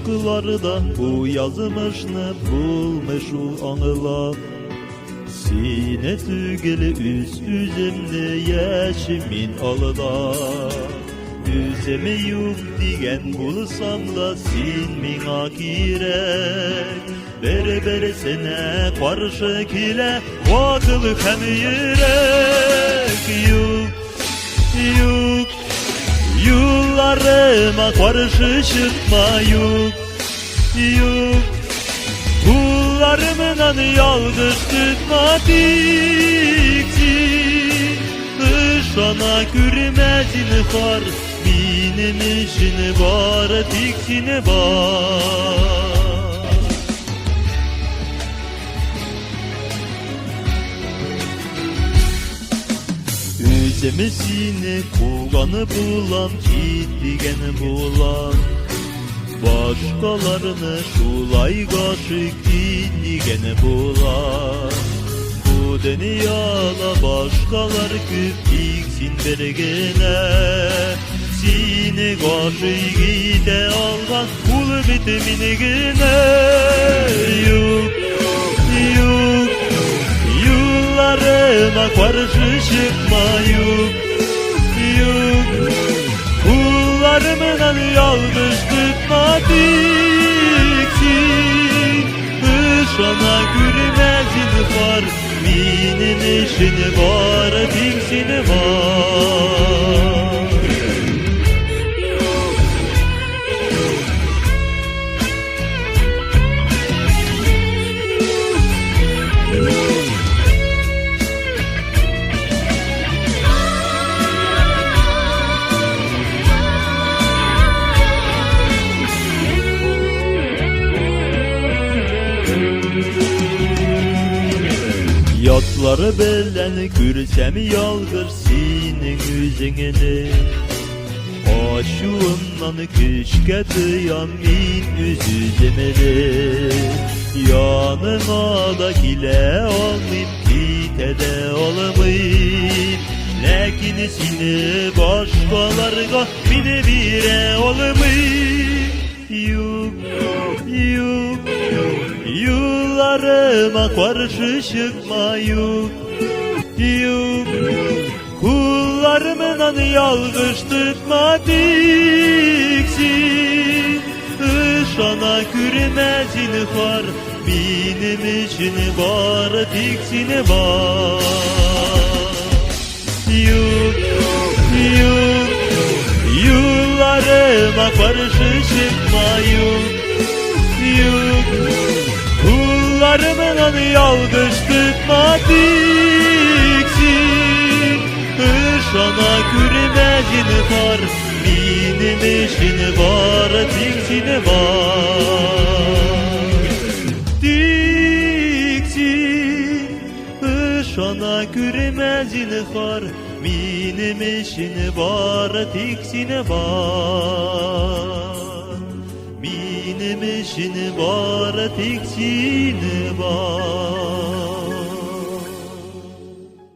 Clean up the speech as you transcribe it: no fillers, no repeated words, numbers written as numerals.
aşklarda bu yazmışını bulmuş o anılar. Sine tügeli üzümlü yeşimin alıda. Üzemi yok digen bulsam da sin mina kirek. Bere sene karşı kile vakıl hem yürek. Yok yollarıma karşı çıkma yok. Kullarımdan yalgız tutma diksin. Dışana gürmezin var, benim işin var, diksin var. Üzemesini kulağını bulan, gittigeni bulan. Başkalarını şulay kaşık gittigeni bulan. Bu dünyada başkalar küptiksin bergene. Seni kaşık gide algan kul bitiminigine. Yok yollarıma karşı çıkma yok. Kullarımdan yalnız tutma diksin. Dışana gülmezin var, benim işin var, diksin var. Yatları belen gürsem yalgır senin yüzüngeni. Aşığımdan keşke duyan min üzüzemeli. Yanıma da kile olmayayım, gitede olamayayım. Lakin seni başkalarına bine bire olamayayım. Yok yollarıma karşı çıkma yok. Kullarımdan yalgız tutma diksin. Dışana gürmezin var, benim için var, diksin var. Yok yollarıma karşı çıkma yok. Kullarımdan yalgız tutma diksin. Dışana gürmezin var, benim işin var, diksin var. Diksin. Dışana gürmezin var, benim işin var, diksin var. Benim işin var, diksin var.